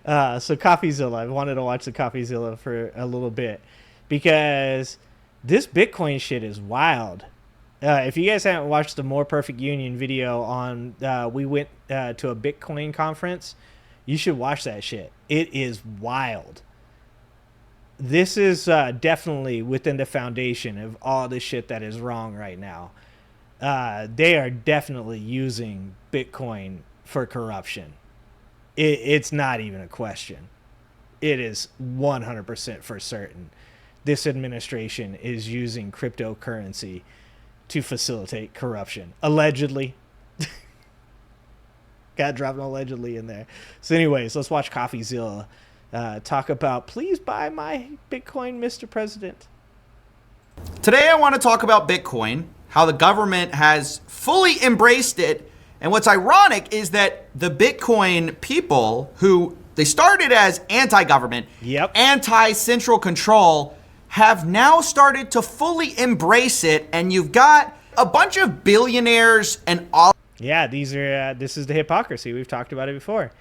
So Coffeezilla, I wanted to watch the Coffeezilla for a little bit because this Bitcoin shit is wild. If you guys haven't watched the More Perfect Union video on, we went to a Bitcoin conference, you should watch that shit. It is wild. This is definitely within the foundation of all the shit that is wrong right now. They are definitely using Bitcoin for corruption. It's not even a question. It is 100% for certain. This administration is using cryptocurrency to facilitate corruption. Allegedly. Got to drop an allegedly in there. So anyways, let's watch Coffeezilla talk about, please buy my Bitcoin, Mr. President. Today I want to talk about Bitcoin, how the government has fully embraced it. And what's ironic is that the Bitcoin people who they started as anti-government, anti-central control, have now started to fully embrace it. And you've got a bunch of billionaires and all. Yeah, this is the hypocrisy. We've talked about it before.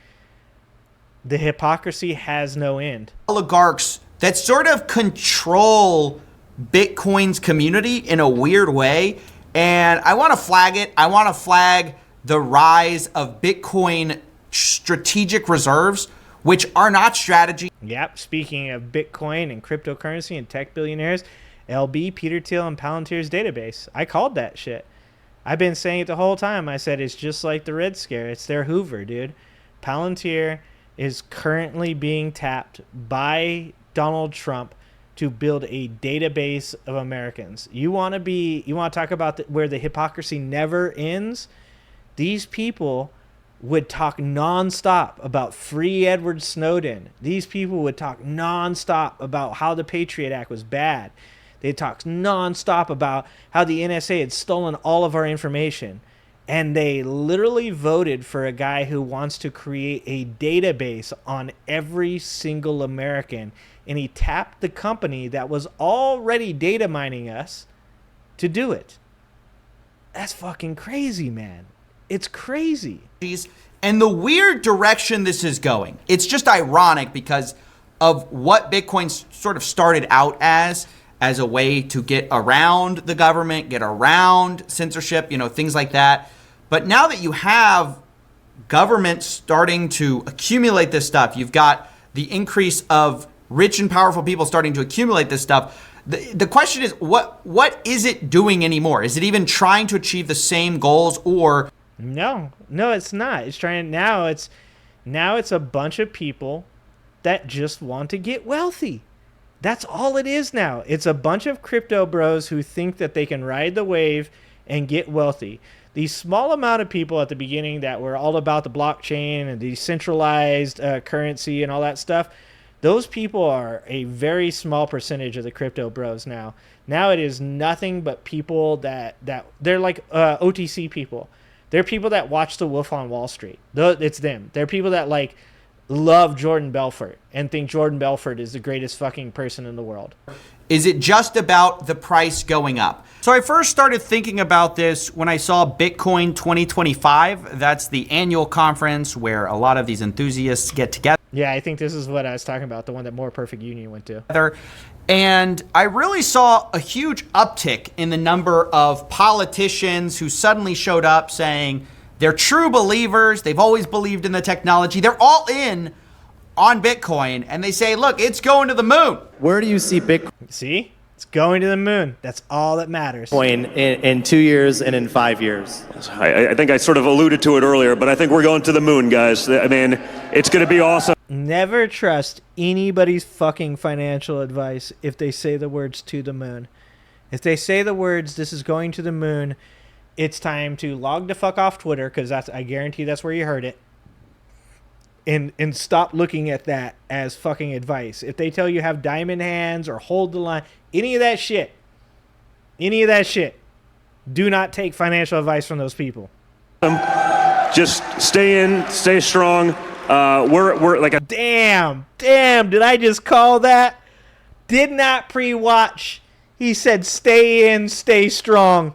The hypocrisy has no end. Oligarchs that sort of control Bitcoin's community in a weird way. And I want to flag it. I want to flag the rise of Bitcoin strategic reserves, which are not strategy. Yep. Speaking of Bitcoin and cryptocurrency and tech billionaires, LB, Peter Thiel, and Palantir's database. I called that shit. I've been saying it the whole time. I said it's just like the Red Scare. It's their Hoover, dude. Palantir is currently being tapped by Donald Trump to build a database of Americans. You want to talk about where the hypocrisy never ends? These people would talk nonstop about free Edward Snowden. These people would talk nonstop about how the Patriot Act was bad. They talked nonstop about how the NSA had stolen all of our information. And they literally voted for a guy who wants to create a database on every single American. And he tapped the company that was already data mining us to do it. That's fucking crazy, man. It's crazy. And the weird direction this is going. It's just ironic because of what Bitcoin sort of started out as a way to get around the government, get around censorship, things like that. But now that you have government starting to accumulate this stuff, you've got the increase of rich and powerful people starting to accumulate this stuff. The question is, what is it doing anymore? Is it even trying to achieve the same goals or? No, it's not. It's trying now. It's a bunch of people that just want to get wealthy. That's all it is now. It's a bunch of crypto bros who think that they can ride the wave and get wealthy. The small amount of people at the beginning that were all about the blockchain and decentralized currency and all that stuff, those people are a very small percentage of the crypto bros now. Now it is nothing but people that they're like OTC people. They're people that watch The Wolf on Wall Street. It's them. They're people that love Jordan Belfort and think Jordan Belfort is the greatest fucking person in the world. Is it just about the price going up? So I first started thinking about this when I saw Bitcoin 2025. That's the annual conference where a lot of these enthusiasts get together. Yeah, I think this is what I was talking about, the one that More Perfect Union went to. And I really saw a huge uptick in the number of politicians who suddenly showed up saying they're true believers. They've always believed in the technology. They're all in on Bitcoin. And they say, look, it's going to the moon. Where do you see Bitcoin? See? It's going to the moon. That's all that matters. In 2 years and in 5 years. I think I sort of alluded to it earlier, but I think we're going to the moon, guys. I mean, it's going to be awesome. Never trust anybody's fucking financial advice if they say the words to the moon. If they say the words, this is going to the moon, it's time to log the fuck off Twitter, because I guarantee that's where you heard it. And stop looking at that as fucking advice. If they tell you have diamond hands or hold the line, any of that shit, do not take financial advice from those people. Just stay in, stay strong. We're like a damn. Did I just call that? Did not pre-watch. He said, stay in, stay strong.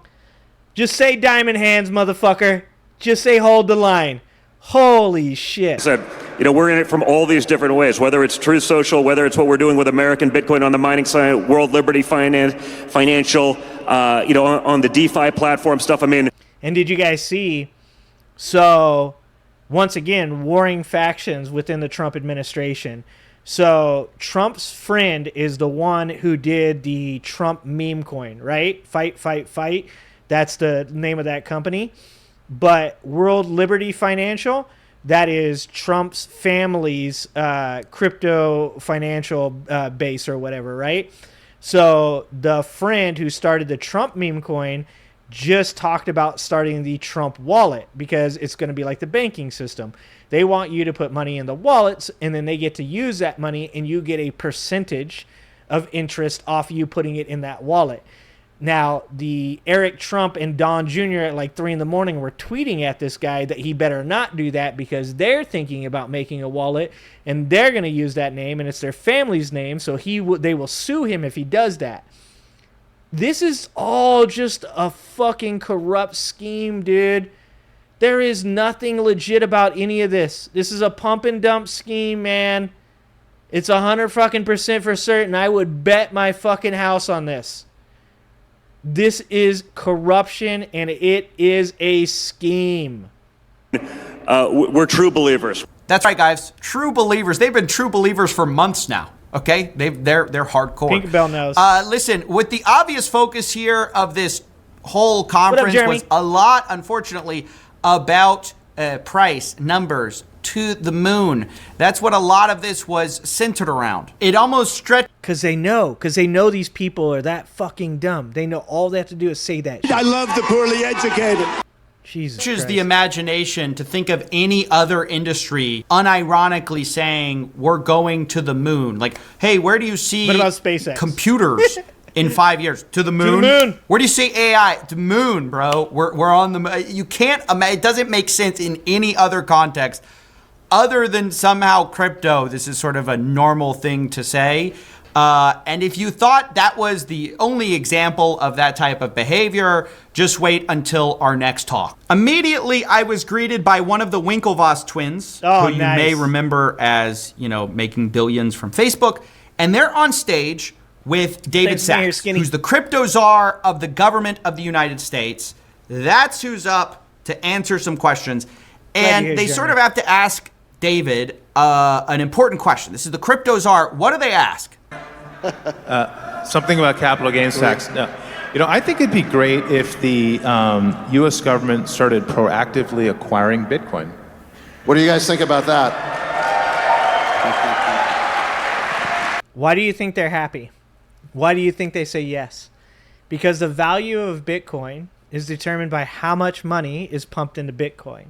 Just say diamond hands, motherfucker. Just say hold the line. Holy shit. Said, we're in it from all these different ways, whether it's Truth Social, whether it's what we're doing with American Bitcoin on the mining side, World Liberty Financial, on the DeFi platform stuff. I mean, and did you guys see? So, once again, warring factions within the Trump administration. So, Trump's friend is the one who did the Trump meme coin, right? Fight, fight, fight. That's the name of that company. But World Liberty Financial, that is Trump's family's crypto financial base or whatever, right? So the friend who started the Trump meme coin just talked about starting the Trump wallet because it's going to be like the banking system. They want you to put money in the wallets, and then they get to use that money, and you get a percentage of interest off you putting it in that wallet. Now, the Eric Trump and Don Jr. at like 3 a.m. were tweeting at this guy that he better not do that because they're thinking about making a wallet and they're going to use that name and it's their family's name, so they will sue him if he does that. This is all just a fucking corrupt scheme, dude. There is nothing legit about any of this. This is a pump and dump scheme, man. It's 100% for certain. I would bet my fucking house on this. This is corruption, and it is a scheme. We're true believers. That's right, guys. True believers. They've been true believers for months now. Okay, they're hardcore. Pink Bell knows. Listen, with the obvious focus here of this whole conference was a lot, unfortunately, about price, numbers, to the moon. That's what a lot of this was centered around. It almost stretched. Because they know these people are that fucking dumb. They know all they have to do is say that shit. I love the poorly educated. Jesus Christ. The imagination to think of any other industry unironically saying we're going to the moon. Like, hey, where do you see what about SpaceX? Computers in 5 years? To the moon? To the moon. Where do you see AI? To the moon, bro. We're on the moon. You can't imagine. It doesn't make sense in any other context other than somehow crypto. This is sort of a normal thing to say. And if you thought that was the only example of that type of behavior, just wait until our next talk. Immediately, I was greeted by one of the Winklevoss twins, who you may remember as, making billions from Facebook. And they're on stage with David Sachs, who's the crypto czar of the government of the United States. That's who's up to answer some questions. And they sort of have to ask David an important question. This is the crypto czar. What do they ask? Something about capital gains tax. No. I think it'd be great if the U.S. government started proactively acquiring Bitcoin. What do you guys think about that? Why do you think they're happy? Why do you think they say yes? Because the value of Bitcoin is determined by how much money is pumped into Bitcoin.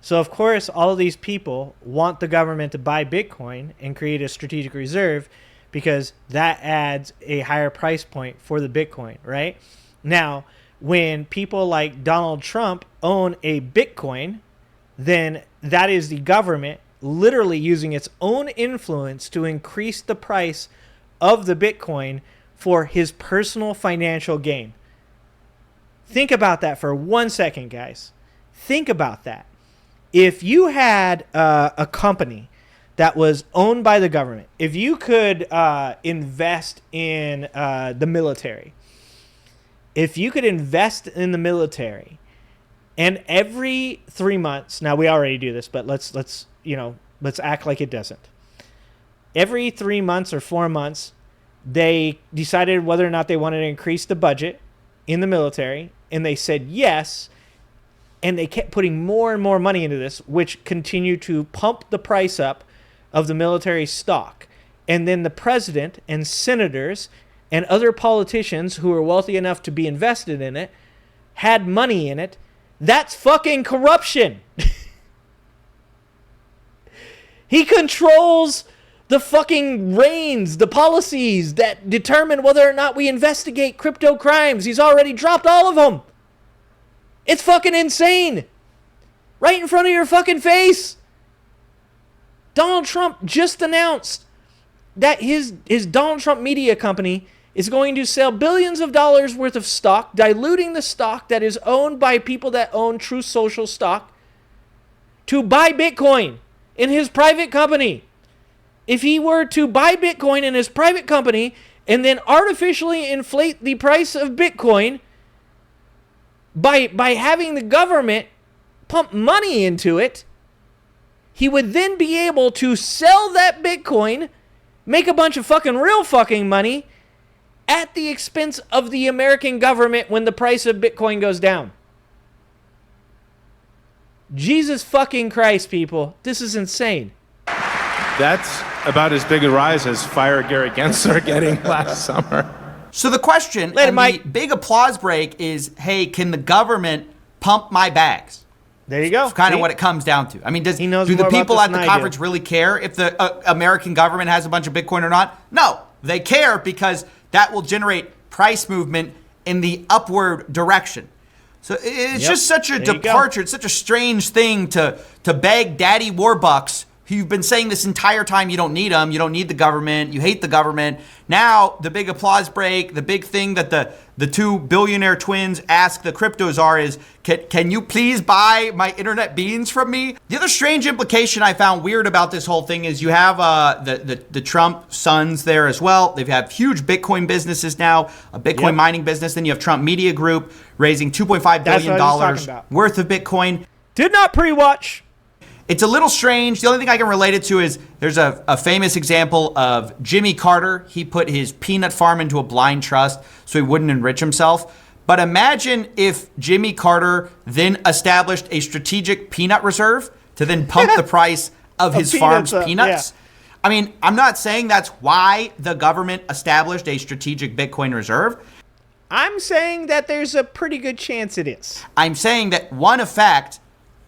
So, of course, all of these people want the government to buy Bitcoin and create a strategic reserve because that adds a higher price point for the Bitcoin, right? Now, when people like Donald Trump own a Bitcoin, then that is the government literally using its own influence to increase the price of the Bitcoin for his personal financial gain. Think about that for 1 second, guys. Think about that. If you had a company that was owned by the government, if you could invest in the military, and every 3 months, now we already do this, but let's act like it doesn't. Every 3 months or 4 months, they decided whether or not they wanted to increase the budget in the military, and they said yes. And they kept putting more and more money into this, which continued to pump the price up of the military stock. And then the president and senators and other politicians who were wealthy enough to be invested in it had money in it. That's fucking corruption. He controls the fucking reins, the policies that determine whether or not we investigate crypto crimes. He's already dropped all of them. It's fucking insane. Right in front of your fucking face. Donald Trump just announced that his Donald Trump media company is going to sell billions of dollars worth of stock, diluting the stock that is owned by people that own Truth Social stock. to buy Bitcoin in his private company, if he were to buy Bitcoin in his private company and then artificially inflate the price of Bitcoin by having the government pump money into it, he would then be able to sell that Bitcoin, make a bunch of fucking real fucking money at the expense of the American government when the price of Bitcoin goes down. Jesus fucking Christ, people. This is insane. That's about as big a rise as Fire Gary Gensler getting last summer. So the question, Later, and Mike. the big applause break is, hey, can the government pump my bags? There you go. It's kind of See? what it comes down to. I mean, do He knows the more about people this at the than I do. conference really care if the American government has a bunch of Bitcoin or not? No, they care because that will generate price movement in the upward direction. So it's just such a There you go. departure. It's such a strange thing to beg Daddy Warbucks, who you've been saying this entire time you don't need them, you don't need the government, you hate the government. Now, the big applause break, the big thing that the two billionaire twins ask the crypto czar is, can you please buy my internet beans from me? The other strange implication I found weird about this whole thing is you have the Trump sons there as well. They have huge Bitcoin businesses now, a Bitcoin mining business. Then you have Trump Media Group raising $2.5 That's billion what I was talking about. worth of Bitcoin. Did not pre-watch. It's a little strange. The only thing I can relate it to is there's a famous example of Jimmy Carter. He put his peanut farm into a blind trust so he wouldn't enrich himself. But imagine if Jimmy Carter then established a strategic peanut reserve to then pump the price of his farm's peanuts. Yeah. I mean, I'm not saying that's why the government established a strategic Bitcoin reserve. I'm saying that there's a pretty good chance it is. I'm saying that one effect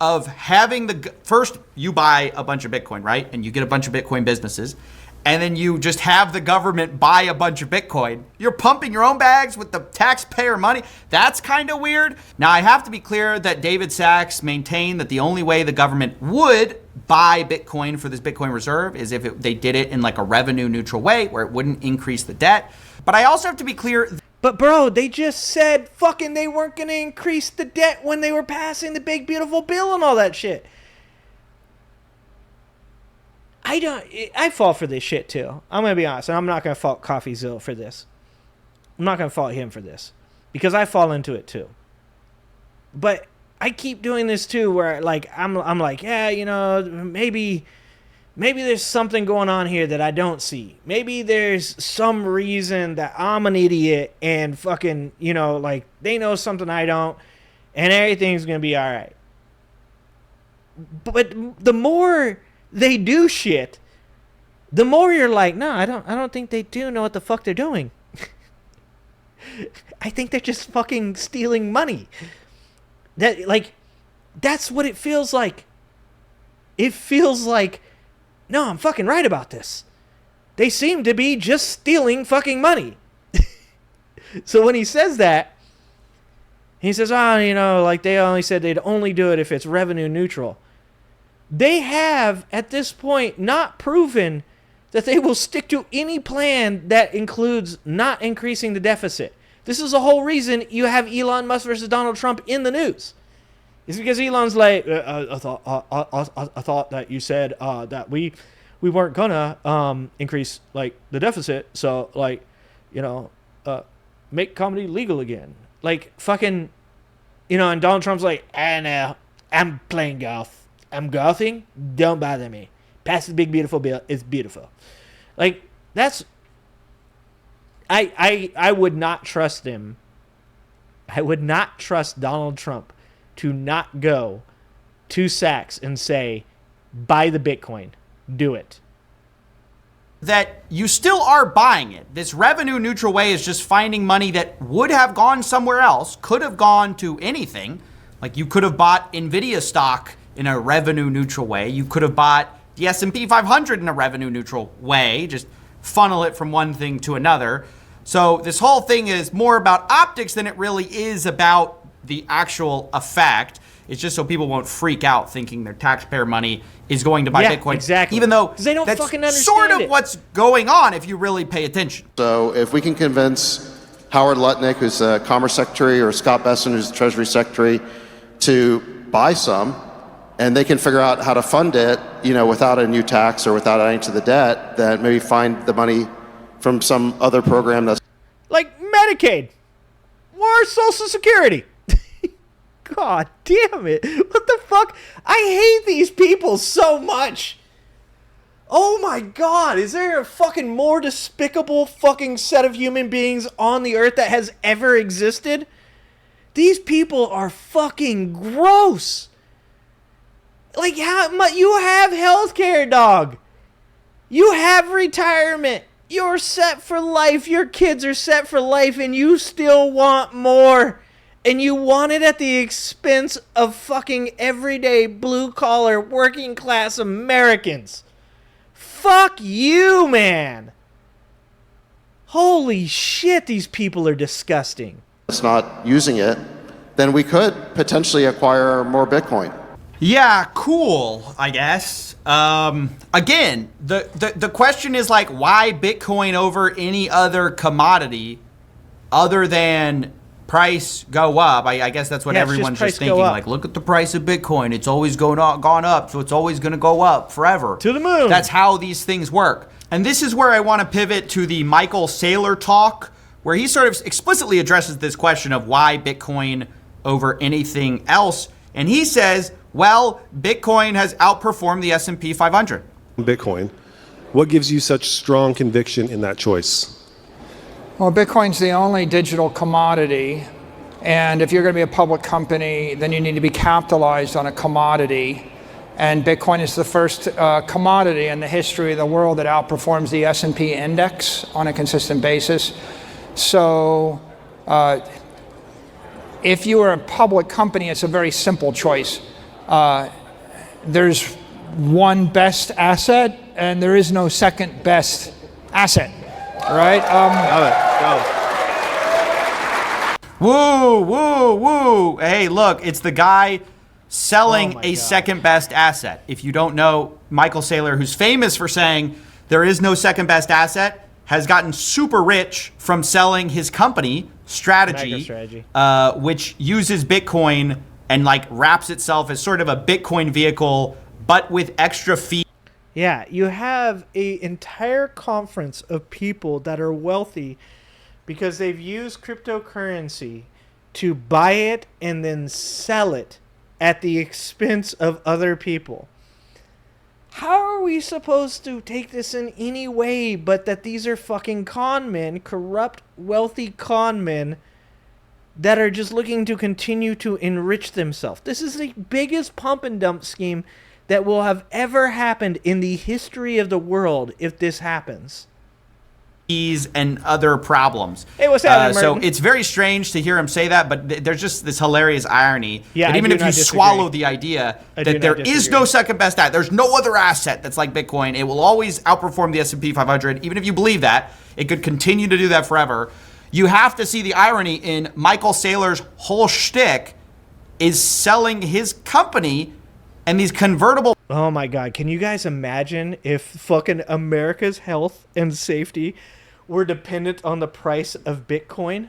of having first you buy a bunch of Bitcoin, right? And you get a bunch of Bitcoin businesses, and then you just have the government buy a bunch of Bitcoin. You're pumping your own bags with the taxpayer money. That's kind of weird. Now, I have to be clear that David Sachs maintained that the only way the government would buy Bitcoin for this Bitcoin reserve is if they did it in like a revenue neutral way where it wouldn't increase the debt. But I also have to be clear. But bro, they just said fucking they weren't going to increase the debt when they were passing the big beautiful bill and all that shit. I fall for this shit too. I'm going to be honest, and I'm not going to fault Coffezilla for this. I'm not going to fault him for this because I fall into it too. But I keep doing this too where like I'm like, yeah, you know, maybe there's something going on here that I don't see. Maybe there's some reason that I'm an idiot and fucking, you know, like they know something I don't and everything's going to be all right. But the more they do shit, the more you're like, no, I don't think they do know what the fuck they're doing. I think they're just fucking stealing money. That's what it feels like. It feels like, no, I'm fucking right about this. They seem to be just stealing fucking money. So when he says that, he says, you know, like they only said they'd only do it if it's revenue neutral. They have, at this point, not proven that they will stick to any plan that includes not increasing the deficit. This is the whole reason you have Elon Musk versus Donald Trump in the news. It's because Elon's like, I thought that you said that we weren't gonna increase like the deficit, so like, you know, make comedy legal again. Like fucking, you know, and Donald Trump's like, no, I'm playing golf. I'm golfing. Don't bother me. Pass the big beautiful bill. It's beautiful. Like that's. I would not trust him. I would not trust Donald Trump to not go to Sachs and say, buy the Bitcoin. Do it. That you still are buying it. This revenue neutral way is just finding money that would have gone somewhere else, could have gone to anything. Like you could have bought NVIDIA stock in a revenue neutral way. You could have bought the S&P 500 in a revenue neutral way, just funnel it from one thing to another. So this whole thing is more about optics than it really is about the actual effect. It's just so people won't freak out thinking their taxpayer money is going to buy Bitcoin. Exactly. Even though they don't that's fucking understand sort of it. what's going on if you really pay attention. So if we can convince Howard Lutnick, who's Commerce Secretary, or Scott Bessent, who's Treasury Secretary, to buy some, and they can figure out how to fund it, without a new tax or without adding to the debt, then maybe find the money from some other program that's Like Medicaid or Social Security. God damn it. What the fuck? I hate these people so much. Oh my God. Is there a fucking more despicable fucking set of human beings on the earth that has ever existed? These people are fucking gross. Like, you have healthcare, dog. You have retirement. You're set for life. Your kids are set for life, and you still want more. And you want it at the expense of fucking everyday blue-collar, working-class Americans. Fuck you, man. Holy shit, these people are disgusting. not using it, then we could potentially acquire more Bitcoin. Yeah, cool, I guess. Again, the question is like, why Bitcoin over any other commodity other than price go up? I guess that's what everyone's just thinking. Like, look at the price of Bitcoin. It's always gone up, so it's always going to go up forever. To the moon. That's how these things work. And this is where I want to pivot to the Michael Saylor talk, where he sort of explicitly addresses this question of why Bitcoin over anything else. And he says, well, Bitcoin has outperformed the S&P 500. Bitcoin. What gives you such strong conviction in that choice? Well, Bitcoin's the only digital commodity. And if you're going to be a public company, then you need to be capitalized on a commodity. And Bitcoin is the first commodity in the history of the world that outperforms the S&P index on a consistent basis. So if you are a public company, it's a very simple choice. There's one best asset, and there is no second best asset. All right? Woo, woo, woo. Hey, look, it's the guy selling a second best asset. If you don't know, Michael Saylor, who's famous for saying there is no second best asset, has gotten super rich from selling his company, Strategy, which uses Bitcoin and like wraps itself as sort of a Bitcoin vehicle, but with extra fees. Yeah, you have an entire conference of people that are wealthy because they've used cryptocurrency to buy it and then sell it at the expense of other people. How are we supposed to take this in any way but that these are fucking con men, corrupt, wealthy con men that are just looking to continue to enrich themselves? This is the biggest pump and dump scheme that will have ever happened in the history of the world if this happens. And other problems. Hey, what's happening, So Martin? it's very strange to hear him say that, but there's just this hilarious irony Yeah, that even if you disagree. swallow the idea that there is no second best asset, there's no other asset that's like Bitcoin, it will always outperform the S&P 500. Even if you believe that, it could continue to do that forever. You have to see the irony in Michael Saylor's whole shtick is selling his company and these convertible. Oh my God, can you guys imagine if fucking America's health and safety were dependent on the price of Bitcoin?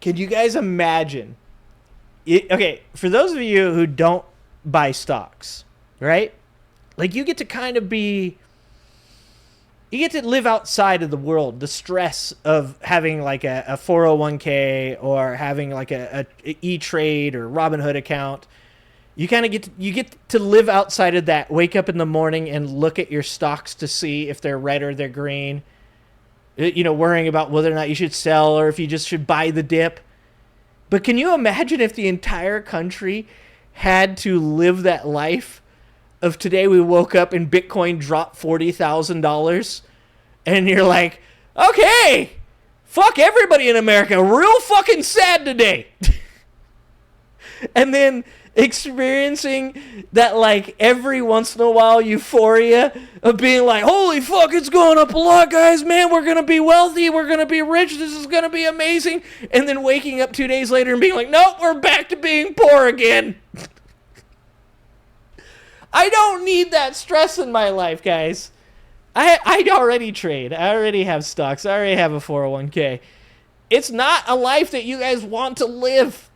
Can you guys imagine? Okay, for those of you who don't buy stocks, right? Like, you get to kind of you get to live outside of the world, the stress of having like a 401k or having like a E-Trade or Robinhood account. You kind of get to live outside of that, wake up in the morning and look at your stocks to see if they're red or they're green. You know, worrying about whether or not you should sell or if you just should buy the dip. But can you imagine if the entire country had to live that life of today we woke up and Bitcoin dropped $40,000 and you're like, okay, fuck everybody in America, real fucking sad today. And then experiencing that like every once in a while euphoria of being like, holy fuck, it's going up a lot, guys, man, we're gonna be wealthy, we're gonna be rich, this is gonna be amazing, and then waking up 2 days later and being like, nope, we're back to being poor again. I don't need that stress in my life, guys. I already trade, I already have stocks, I already have a 401k. It's not a life that you guys want to live.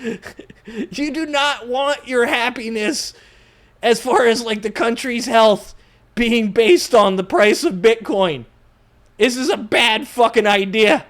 You do not want your happiness as far as like the country's health being based on the price of Bitcoin. This is a bad fucking idea.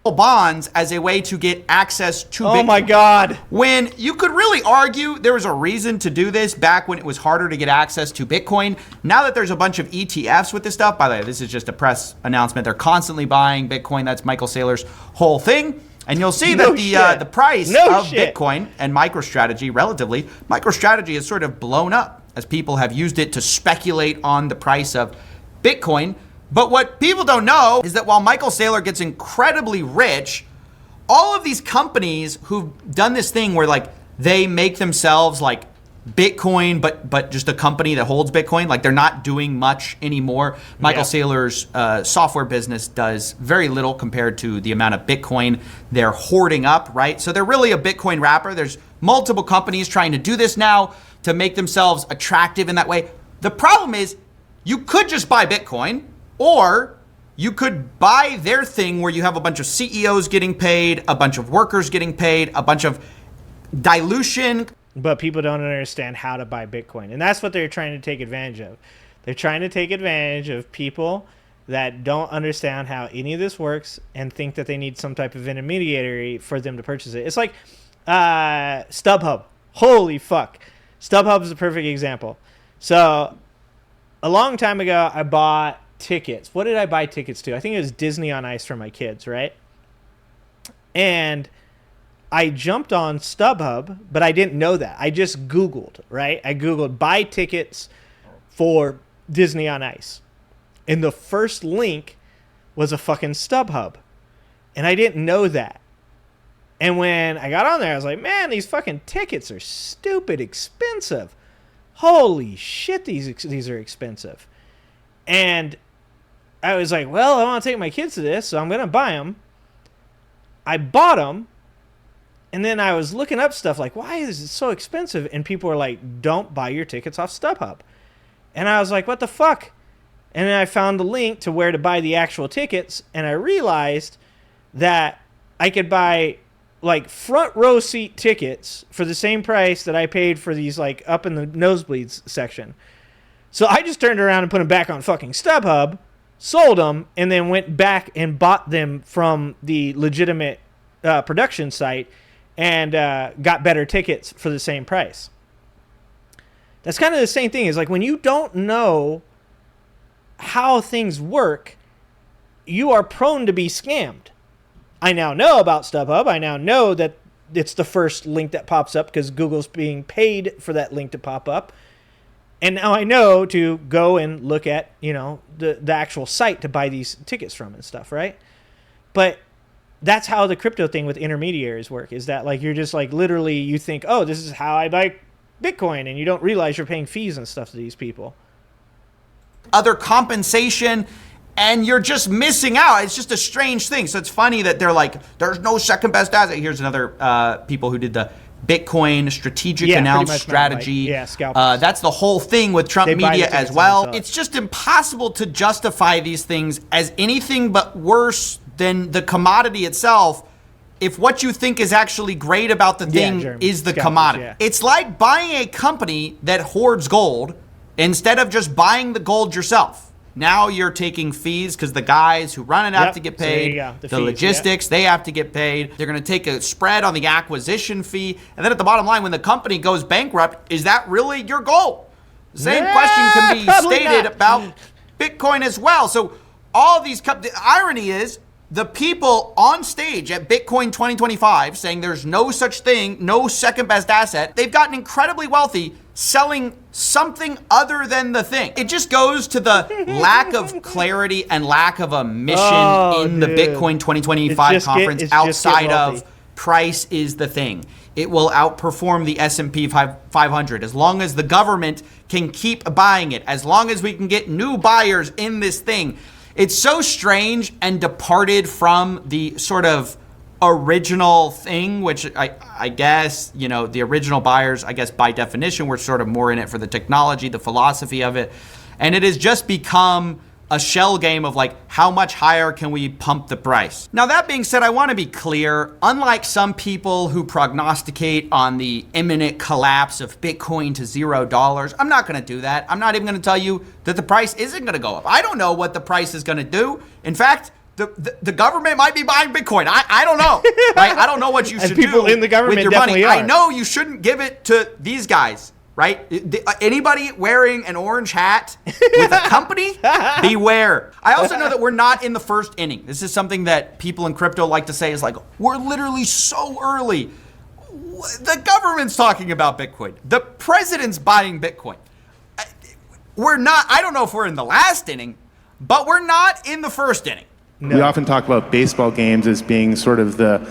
Bonds as a way to get access to Bitcoin. Oh my God. When you could really argue there was a reason to do this back when it was harder to get access to Bitcoin. Now that there's a bunch of ETFs with this stuff, by the way, this is just a press announcement. They're constantly buying Bitcoin. That's Michael Saylor's whole thing. And you'll see that the price of Bitcoin and MicroStrategy, relatively, MicroStrategy has sort of blown up as people have used it to speculate on the price of Bitcoin. But what people don't know is that while Michael Saylor gets incredibly rich, all of these companies who've done this thing where like they make themselves like Bitcoin, but just a company that holds Bitcoin, like they're not doing much anymore. Michael Saylor's software business does very little compared to the amount of Bitcoin they're hoarding up, right? So they're really a Bitcoin wrapper. There's multiple companies trying to do this now to make themselves attractive in that way. The problem is you could just buy Bitcoin, or you could buy their thing where you have a bunch of CEOs getting paid, a bunch of workers getting paid, a bunch of dilution. But people don't understand how to buy Bitcoin. And that's what they're trying to take advantage of. They're trying to take advantage of people that don't understand how any of this works and think that they need some type of intermediary for them to purchase it. It's like StubHub. Holy fuck. StubHub is a perfect example. So a long time ago, I bought tickets. What did I buy tickets to? I think it was Disney on Ice for my kids, right? And I jumped on StubHub, but I didn't know that. I just Googled, right? I Googled buy tickets for Disney on Ice. And the first link was a fucking StubHub. And I didn't know that. And when I got on there, I was like, man, these fucking tickets are stupid expensive. Holy shit, these are expensive. And I was like, well, I want to take my kids to this, so I'm going to buy them. I bought them. And then I was looking up stuff like, why is it so expensive? And people were like, don't buy your tickets off StubHub. And I was like, what the fuck? And then I found the link to where to buy the actual tickets. And I realized that I could buy like front row seat tickets for the same price that I paid for these like up in the nosebleeds section. So I just turned around and put them back on fucking StubHub, sold them, and then went back and bought them from the legitimate production site and got better tickets for the same price. That's kind of the same thing. Is like when you don't know how things work, you are prone to be scammed. I now know about StubHub. I now know that it's the first link that pops up because Google's being paid for that link to pop up. And now I know to go and look at, you know, the actual site to buy these tickets from and stuff, right? But that's how the crypto thing with intermediaries work, is that like you're just like literally you think, oh, this is how I buy Bitcoin, and you don't realize you're paying fees and stuff to these people. Other compensation, and you're just missing out. It's just a strange thing. So it's funny that they're like, there's no second best asset. Here's another people who did the Bitcoin strategic announced strategy. Scalpers. That's the whole thing with Trump media as well. It's just impossible to justify these things as anything but worse than the commodity itself if what you think is actually great about the thing is the commodity. Yeah. It's like buying a company that hoards gold instead of just buying the gold yourself. Now you're taking fees because the guys who run it have to get paid. The fees, logistics, they have to get paid. They're going to take a spread on the acquisition fee. And then at the bottom line, when the company goes bankrupt, is that really your goal? The same question can be stated about Bitcoin as well. So all these the irony is the people on stage at Bitcoin 2025 saying there's no such thing, no second best asset, they've gotten incredibly wealthy selling something other than the thing. It just goes to the lack of clarity and lack of a mission in the Bitcoin 2025 conference outside of price is the thing. It will outperform the S&P 500 as long as the government can keep buying it, as long as we can get new buyers in this thing. It's so strange and departed from the sort of original thing, which I guess, you know, the original buyers, I guess by definition, were sort of more in it for the technology, the philosophy of it. And it has just become a shell game of like, how much higher can we pump the price? Now, that being said, I want to be clear. Unlike some people who prognosticate on the imminent collapse of Bitcoin to $0, I'm not going to do that. I'm not even going to tell you that the price isn't going to go up. I don't know what the price is going to do. In fact, the government might be buying Bitcoin. I don't know. Right? I don't know what you should do people in the government with your definitely money. are. I know you shouldn't give it to these guys. Right? Anybody wearing an orange hat with a company, beware. I also know that we're not in the first inning. This is something that people in crypto like to say is like, we're literally so early. The government's talking about Bitcoin. The president's buying Bitcoin. We're not, I don't know if we're in the last inning, but we're not in the first inning. No. We often talk about baseball games as being sort of the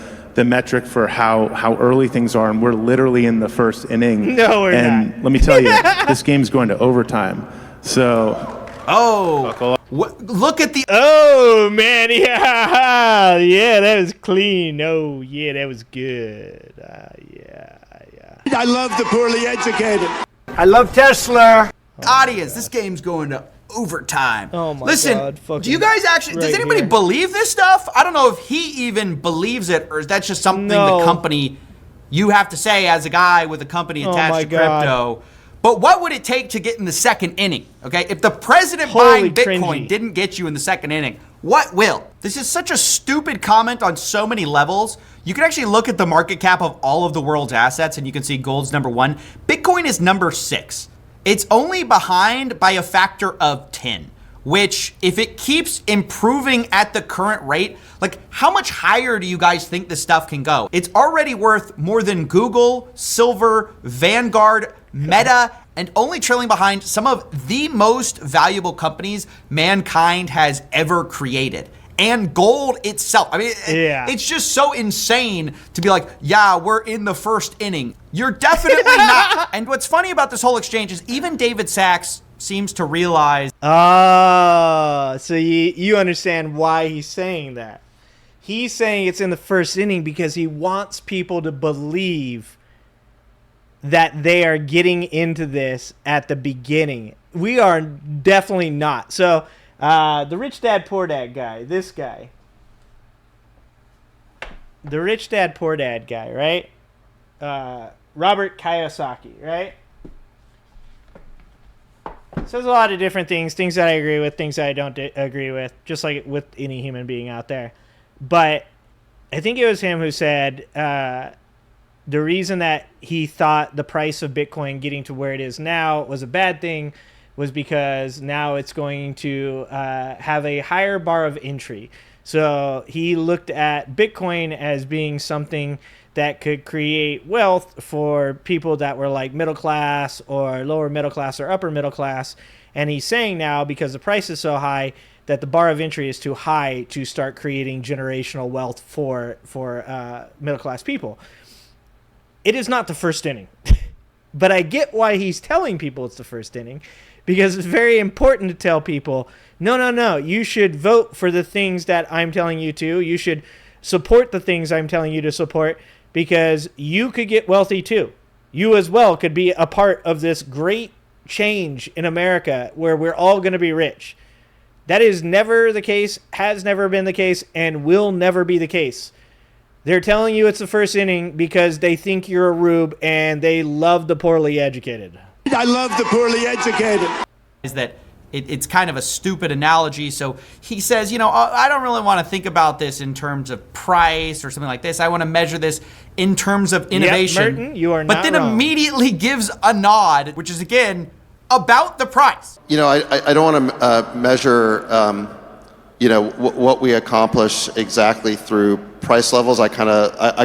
metric for how early things are, and we're literally in the first inning. No, we're and not. Let me tell you, this game's going to overtime. So, Look at the. Oh man, yeah, that was clean. Oh yeah, that was good. Yeah. I love the poorly educated. I love Tesla. Audience, this game's going to overtime. Oh my Listen, God, fucking do you guys actually, does right anybody here. believe this stuff? I don't know if he even believes it, or is that just something No. the company, you have to say as a guy with a company Oh attached my to God. crypto. But what would it take to get in the second inning? Okay, if the president Holy buying Bitcoin cringy. didn't get you in the second inning, what will? This is such a stupid comment on so many levels. You can actually look at the market cap of all of the world's assets, and you can see gold's number 1. Bitcoin is number 6. It's only behind by a factor of 10, which if it keeps improving at the current rate, like how much higher do you guys think this stuff can go? It's already worth more than Google, Silver, Vanguard, Meta, and only trailing behind some of the most valuable companies mankind has ever created. And gold itself. I mean, Yeah. it's just so insane to be like, yeah, we're in the first inning. You're definitely not. And what's funny about this whole exchange is even David Sachs seems to realize. Oh, so you understand why he's saying that. He's saying it's in the first inning because he wants people to believe that they are getting into this at the beginning. We are definitely not. So, the Rich Dad Poor Dad guy, this guy. The Rich Dad Poor Dad guy, right? Robert Kiyosaki, right? Says a lot of different things that I agree with, things that I don't agree with, just like with any human being out there. But I think it was him who said the reason that he thought the price of Bitcoin getting to where it is now was a bad thing was because now it's going to have a higher bar of entry. So he looked at Bitcoin as being something that could create wealth for people that were like middle class or lower middle class or upper middle class. And he's saying now, because the price is so high, that the bar of entry is too high to start creating generational wealth for middle class people. It is not the first inning. But I get why he's telling people it's the first inning, because it's very important to tell people, no, you should vote for the things that I'm telling you to. You should support the things I'm telling you to support, because you could get wealthy too. You as well could be a part of this great change in America where we're all going to be rich. That is never the case, has never been the case, and will never be the case. They're telling you it's the first inning because they think you're a rube and they love the poorly educated. I love the poorly educated. Is that it's kind of a stupid analogy. So he says, I don't really want to think about this in terms of price or something like this. I want to measure this in terms of innovation. Yep, Merton, you are not But then wrong. Immediately gives a nod, which is, again, about the price. I don't want to measure, what we accomplish exactly through price levels. I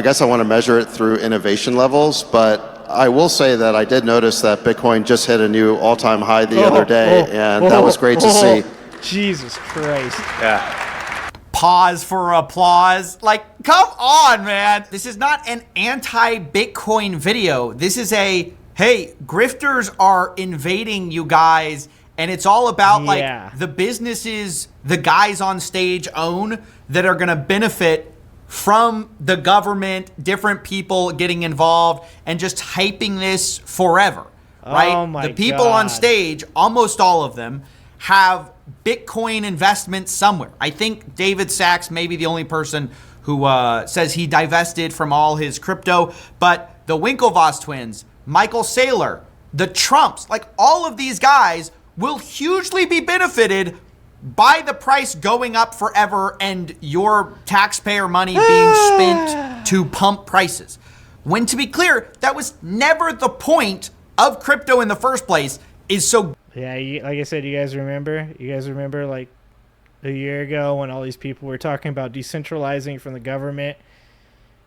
guess I want to measure it through innovation levels, but I will say that I did notice that Bitcoin just hit a new all-time high the other day, and that was great to see. Jesus Christ. yeah. Pause for applause. Like, come on, man. This is not an anti-Bitcoin video. This is hey, grifters are invading you guys, and it's all about the businesses the guys on stage own that are going to benefit from the government, different people getting involved, and just hyping this forever, right? Oh my the people on God. stage, almost all of them, have Bitcoin investments somewhere. I think David Sachs may be the only person who says he divested from all his crypto, but the Winklevoss twins, Michael Saylor, the Trumps, like all of these guys will hugely be benefited by the price going up forever and your taxpayer money being spent to pump prices. When, to be clear, that was never the point of crypto in the first place. Yeah, like I said, you guys remember? Like a year ago when all these people were talking about decentralizing from the government?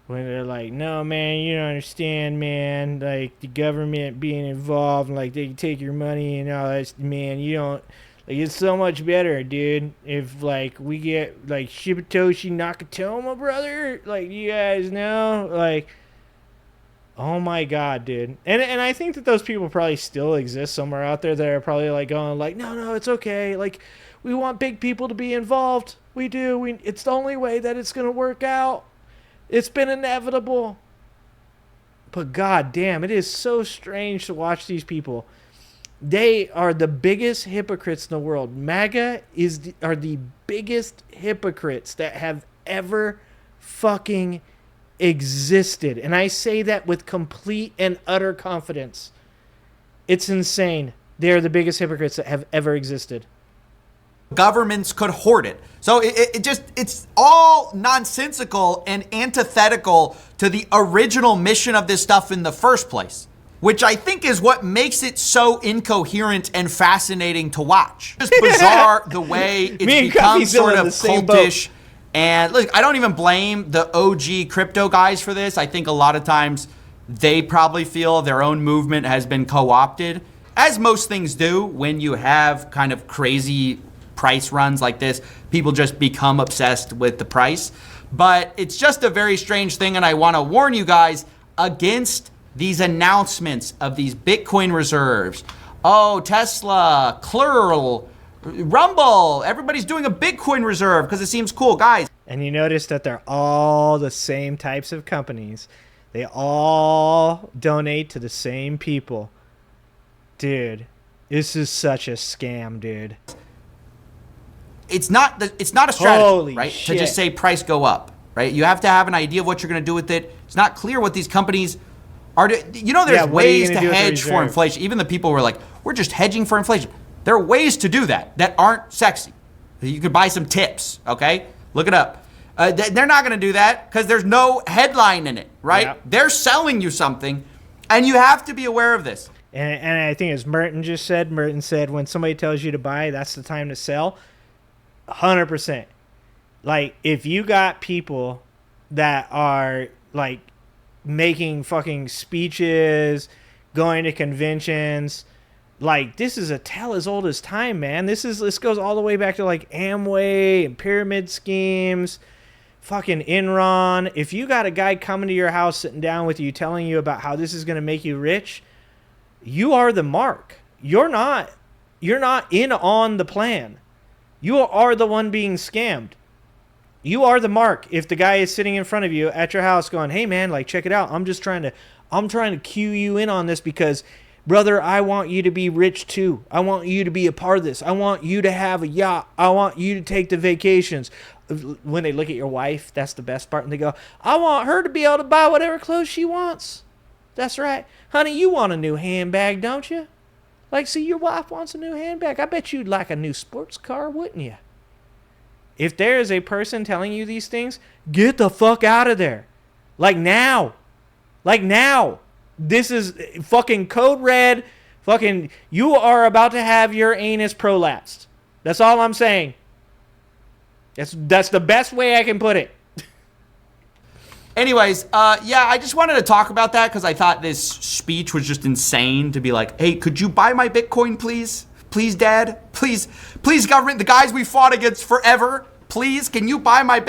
When they're like, no, man, you don't understand, man. Like, the government being involved, like, they can take your money and all that, man. You don't, like, it's so much better, dude. If, like, we get, like, Shibatoshi Nakatomi, brother, like, you guys know, like, oh my God, dude. And I think that those people probably still exist somewhere out there that are probably, like, going, like, no, it's okay. Like, we want big people to be involved. We do. It's the only way that it's going to work out. It's been inevitable. But god damn, it is so strange to watch these people. They are the biggest hypocrites in the world. MAGA are the biggest hypocrites that have ever fucking existed. And I say that with complete and utter confidence. It's insane. They are the biggest hypocrites that have ever existed. Governments could hoard it. So it's all nonsensical and antithetical to the original mission of this stuff in the first place, which I think is what makes it so incoherent and fascinating to watch. It's bizarre the way it's become sort of cultish. And look, I don't even blame the OG crypto guys for this. I think a lot of times they probably feel their own movement has been co-opted, as most things do when you have kind of crazy price runs like this. People just become obsessed with the price. But it's just a very strange thing, and I want to warn you guys against these announcements of these Bitcoin reserves. Oh, Tesla, Clurl, Rumble, everybody's doing a Bitcoin reserve because it seems cool, guys. And you notice that they're all the same types of companies. They all donate to the same people. Dude, this is such a scam, dude. It's not a strategy, Holy right? shit. To just say price go up, right? You have to have an idea of what you're going to do with it. It's not clear what these companies are doing. You know, there's ways to hedge for inflation. Even the people who are like, we're just hedging for inflation. There are ways to do that aren't sexy. You could buy some tips, okay? Look it up. They're not going to do that because there's no headline in it, right? Yeah. They're selling you something, and you have to be aware of this. And I think as Merton said, when somebody tells you to buy, that's the time to sell. 100%. Like, if you got people that are, like, making fucking speeches, going to conventions, like, this is a tale as old as time, man. This goes all the way back to, like, Amway and pyramid schemes, fucking Enron. If you got a guy coming to your house, sitting down with you, telling you about how this is going to make you rich, you are the mark. You're not in on the plan. You are the one being scammed. You are the mark. If the guy is sitting in front of you at your house going, hey man, like, check it out. I'm trying to cue you in on this because, brother, I want you to be rich too. I want you to be a part of this. I want you to have a yacht. I want you to take the vacations. When they look at your wife, that's the best part. And they go, I want her to be able to buy whatever clothes she wants. That's right. Honey, you want a new handbag, don't you? Like, see, your wife wants a new handbag. I bet you'd like a new sports car, wouldn't you? If there is a person telling you these things, get the fuck out of there. Like now. Like now. This is fucking code red. Fucking, you are about to have your anus prolapsed. That's all I'm saying. That's the best way I can put it. Anyways, yeah, I just wanted to talk about that because I thought this speech was just insane to be like, hey, could you buy my Bitcoin, please? Please, Dad? Please, government, the guys we fought against forever, please, can you buy my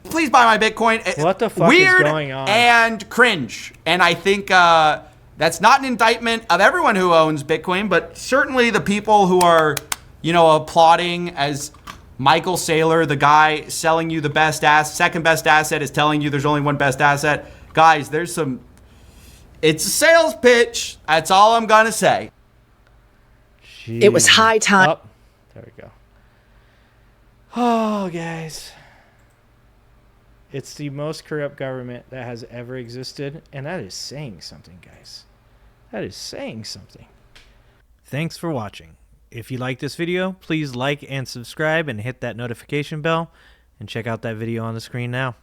Please buy my Bitcoin. What the fuck Weird is going on? and cringe. And I think that's not an indictment of everyone who owns Bitcoin, but certainly the people who are, applauding as Michael Saylor, the guy selling you the second best asset, is telling you there's only one best asset. Guys, it's a sales pitch. That's all I'm going to say. Jeez. It was high time. Oh, There we go. Oh, guys. It's the most corrupt government that has ever existed, and that is saying something, guys. That is saying something. Thanks for watching. If you like this video, please like and subscribe and hit that notification bell, and check out that video on the screen now.